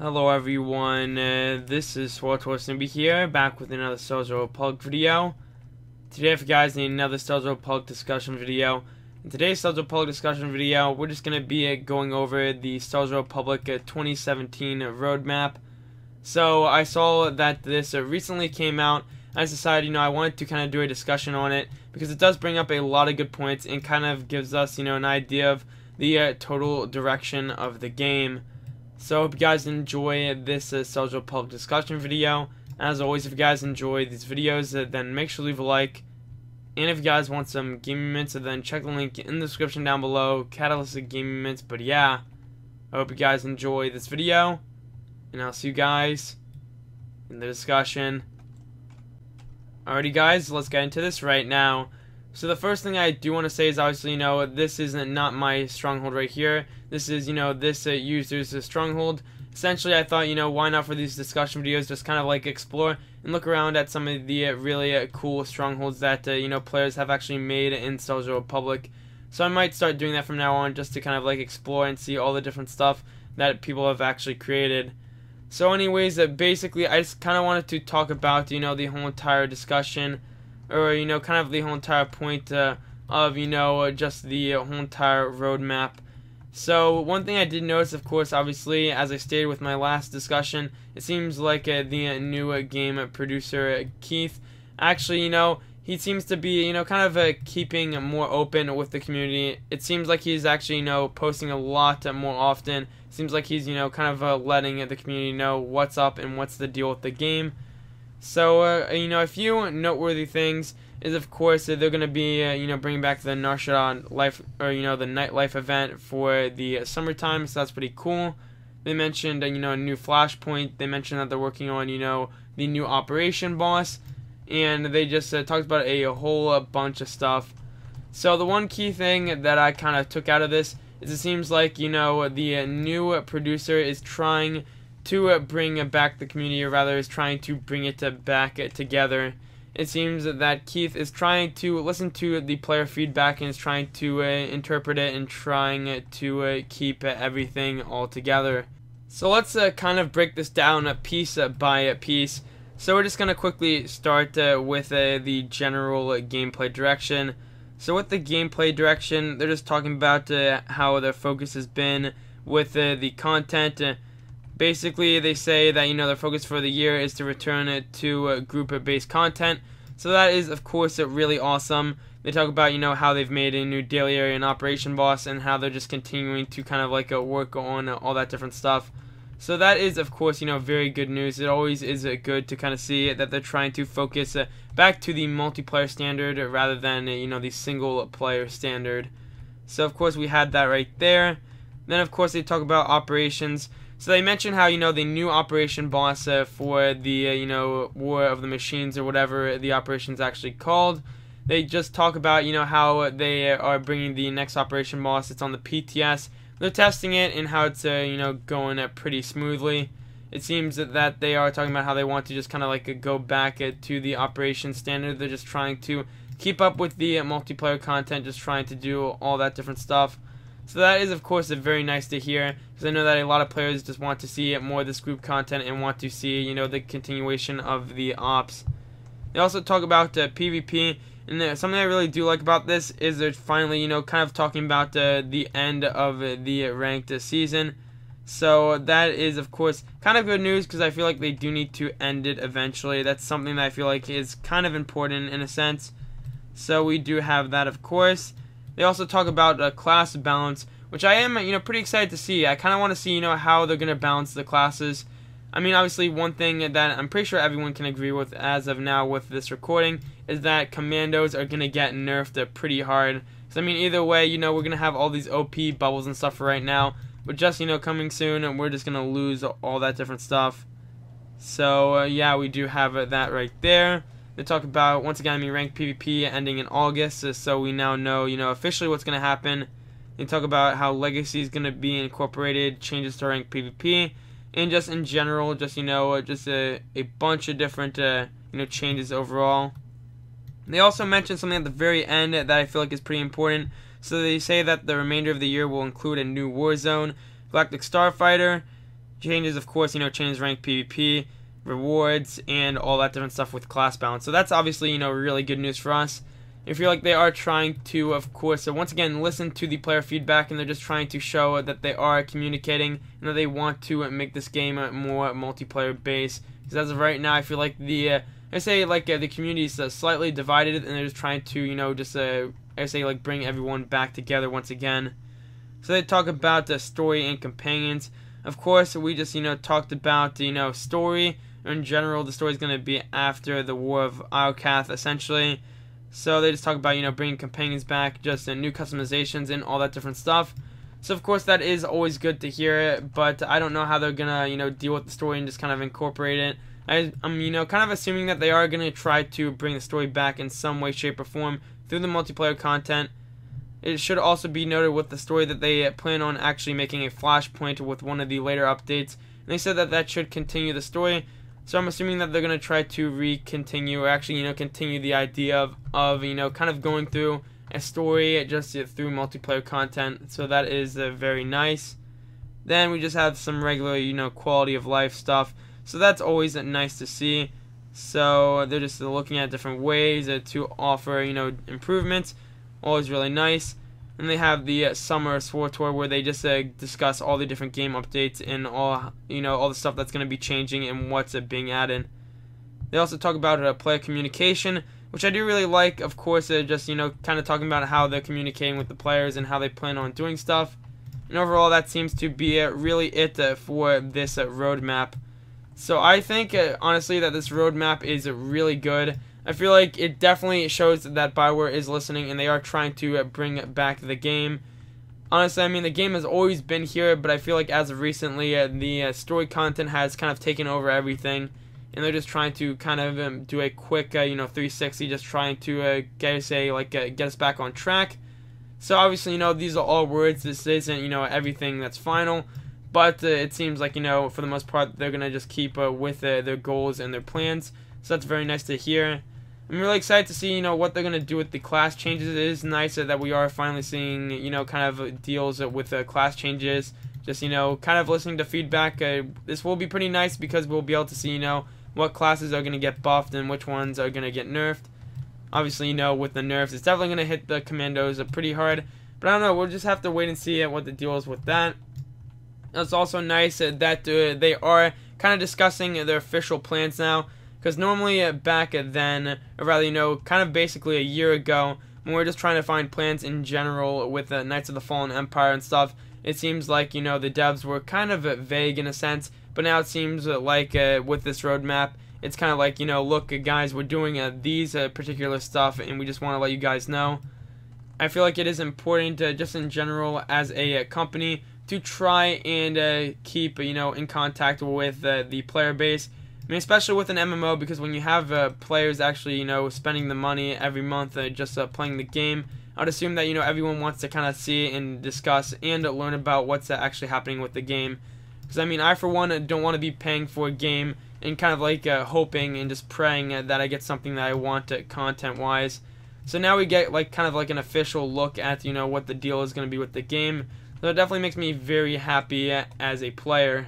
Hello everyone, this is Supersnoopy here, back with another SWTOR video. Today if you guys need another SWTOR discussion video. In today's SWTOR discussion video, we're just going to be going over the SWTOR 2017 roadmap. So I saw that this recently came out. I decided, I wanted to kind of do a discussion on it because it does bring up a lot of good points and kind of gives us, an idea of the total direction of the game. So I hope you guys enjoy this SWTOR discussion video. As always, if you guys enjoy these videos, then make sure to leave a like. And if you guys want some gaming mints, then check the link in the description down below. Catalyst gaming mints. But yeah, I hope you guys enjoy this video, and I'll see you guys in the discussion. Alrighty guys, let's get into this right now. So the first thing I do want to say is obviously, this is not my stronghold right here. This is, this user's stronghold. Essentially, I thought, why not for these discussion videos, just kind of like explore and look around at some of the really cool strongholds that, players have actually made in SWTOR. So I might start doing that from now on, just to kind of like explore and see all the different stuff that people have actually created. So anyways, basically, I just kind of wanted to talk about, the whole entire discussion, or, kind of the whole entire point of, just the whole entire roadmap. So one thing I did notice, of course, obviously, as I stated with my last discussion, it seems like the new game producer, Keith, actually, he seems to be, kind of keeping more open with the community. It seems like he's actually, posting a lot more often. Seems like he's, kind of letting the community know what's up and what's the deal with the game. So, a few noteworthy things is, of course, they're going to be, bringing back the Narshada life, or, the nightlife event for the summertime, so that's pretty cool. They mentioned, a new flashpoint. They mentioned that they're working on, the new operation boss, and they just talked about a whole bunch of stuff. So the one key thing that I kind of took out of this is it seems like, the new producer is trying to bring back the community, or rather is trying to bring it back together. It seems that Keith is trying to listen to the player feedback and is trying to interpret it and trying to keep everything all together. So let's kind of break this down piece by piece. So we're just going to quickly start with the general gameplay direction. So with the gameplay direction, they're just talking about how their focus has been with the content. Basically, they say that, their focus for the year is to return to group-based content. So that is, of course, really awesome. They talk about, how they've made a new daily area and operation boss, and how they're just continuing to kind of like work on all that different stuff. So that is, of course, very good news. It always is good to kind of see that they're trying to focus back to the multiplayer standard rather than, the single-player standard. So, of course, we had that right there. Then, of course, they talk about operations. So they mentioned how, the new operation boss for the, War of the Machines, or whatever the operation's actually called. They just talk about, how they are bringing the next operation boss. It's on the PTS. They're testing it and how it's, going pretty smoothly. It seems that they are talking about how they want to just kind of like go back to the operation standard. They're just trying to keep up with the multiplayer content, just trying to do all that different stuff. So that is, of course, very nice to hear, because I know that a lot of players just want to see more of this group content and want to see, the continuation of the ops. They also talk about PvP, and something I really do like about this is they're finally, kind of talking about the end of the ranked season. So that is, of course, kind of good news, because I feel like they do need to end it eventually. That's something that I feel like is kind of important in a sense. So we do have that, of course. They also talk about class balance, which I am, pretty excited to see. I kind of want to see, how they're going to balance the classes. I mean, obviously, one thing that I'm pretty sure everyone can agree with as of now with this recording is that commandos are going to get nerfed pretty hard. So, I mean, either way, we're going to have all these OP bubbles and stuff for right now. But just, coming soon, and we're just going to lose all that different stuff. So, yeah, we do have that right there. They talk about, once again, ranked PvP ending in August, so we now know, officially what's going to happen. They talk about how Legacy is going to be incorporated, changes to ranked PvP, and just in general, just, just a bunch of different, changes overall. They also mentioned something at the very end that I feel like is pretty important. So they say that the remainder of the year will include a new war zone, Galactic Starfighter, changes, of course, changes rank PvP, rewards, and all that different stuff with class balance. So that's obviously, really good news for us. I feel like they are trying to, of course, once again, listen to the player feedback, and they're just trying to show that they are communicating and that they want to make this game more multiplayer based. Because as of right now, I feel like the community is slightly divided, and they're just trying to, bring everyone back together once again. So they talk about the story and companions. Of course, we just, talked about, story. In general, the story is going to be after the War of Iokath, essentially. So they just talk about, bringing companions back, just new customizations and all that different stuff. So, of course, that is always good to hear, but I don't know how they're going to, deal with the story and just kind of incorporate it. I'm, kind of assuming that they are going to try to bring the story back in some way, shape, or form through the multiplayer content. It should also be noted with the story that they plan on actually making a flashpoint with one of the later updates. And they said that that should continue the story. So I'm assuming that they're going to try to continue the idea of kind of going through a story just through multiplayer content. So that is very nice. Then we just have some regular, quality of life stuff. So that's always nice to see. So they're just looking at different ways to offer, improvements. Always really nice. And they have the summer SWTOR where they just discuss all the different game updates and all the stuff that's going to be changing and what's being added. They also talk about player communication, which I do really like. Of course, just kind of talking about how they're communicating with the players and how they plan on doing stuff. And overall, that seems to be really it for this roadmap. So I think honestly that this roadmap is really good. I feel like it definitely shows that BioWare is listening and they are trying to bring back the game. Honestly, I mean, the game has always been here, but I feel like as of recently, the story content has kind of taken over everything. And they're just trying to kind of do a quick, 360, just trying to get us back on track. So obviously, these are all words. This isn't, everything that's final. But it seems like, for the most part, they're going to just keep with their goals and their plans. So that's very nice to hear. I'm really excited to see, what they're going to do with the class changes. It is nice that we are finally seeing, kind of deals with class changes. Just, kind of listening to feedback. This will be pretty nice because we'll be able to see, what classes are going to get buffed and which ones are going to get nerfed. Obviously, with the nerfs, it's definitely going to hit the commandos pretty hard. But I don't know, we'll just have to wait and see what the deal is with that. It's also nice that they are kind of discussing their official plans now. Because normally back then, or rather, kind of basically a year ago, when we were just trying to find plans in general with Knights of the Fallen Empire and stuff, it seems like, the devs were kind of vague in a sense. But now it seems like with this roadmap, it's kind of like, look, guys, we're doing these particular stuff, and we just want to let you guys know. I feel like it is important, just in general, as a company, to try and keep, in contact with the player base. I mean, especially with an MMO, because when you have players actually, spending the money every month just playing the game, I would assume that, everyone wants to kind of see and discuss and learn about what's actually happening with the game. Because, I mean, I, for one, don't want to be paying for a game and kind of hoping and just praying that I get something that I want content-wise. So now we get, kind of an official look at, what the deal is going to be with the game. So it definitely makes me very happy as a player.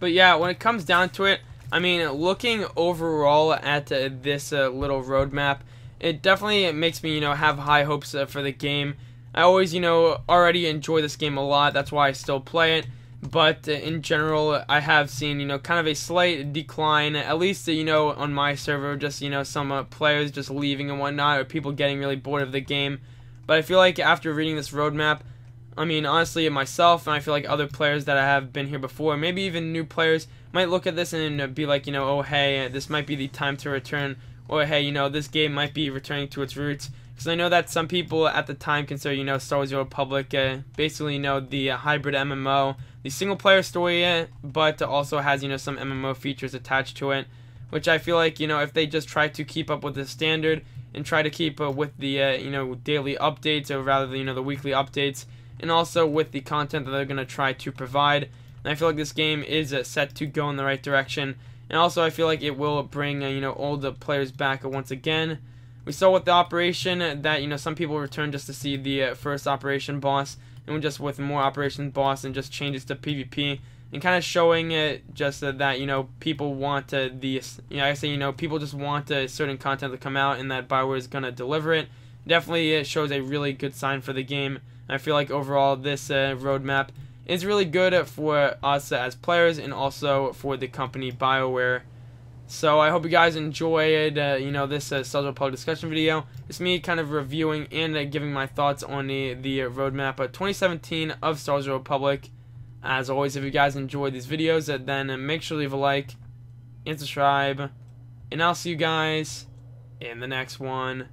But yeah, when it comes down to it, I mean, looking overall at this little roadmap, it definitely makes me, have high hopes for the game. I always, already enjoy this game a lot. That's why I still play it. But in general, I have seen, kind of a slight decline, at least, on my server, just, some players just leaving and whatnot, or people getting really bored of the game. But I feel like after reading this roadmap, I mean, honestly, myself, and I feel like other players that have been here before, maybe even new players, might look at this and be like, oh, hey, this might be the time to return, or hey, this game might be returning to its roots. Because I know that some people at the time consider, Star Wars: The Old Republic, basically, the hybrid MMO, the single-player story, but also has, some MMO features attached to it, which I feel like, if they just try to keep up with the standard and try to keep with the, daily updates, or rather, the weekly updates, and also with the content that they're going to try to provide. And I feel like this game is set to go in the right direction. And also I feel like it will bring, old players back once again. We saw with the operation that, some people returned just to see the first operation boss. And just with more operation boss and just changes to PvP. and kind of showing it just that people want people just want certain content to come out, and that BioWare is gonna deliver it. Definitely, it shows a really good sign for the game. I feel like overall this roadmap is really good for us as players and also for the company BioWare. So I hope you guys enjoyed this SWTOR Public discussion video. It's me kind of reviewing and giving my thoughts on the roadmap 2017 of Star Wars Republic. As always, if you guys enjoyed these videos, then make sure to leave a like and subscribe. And I'll see you guys in the next one.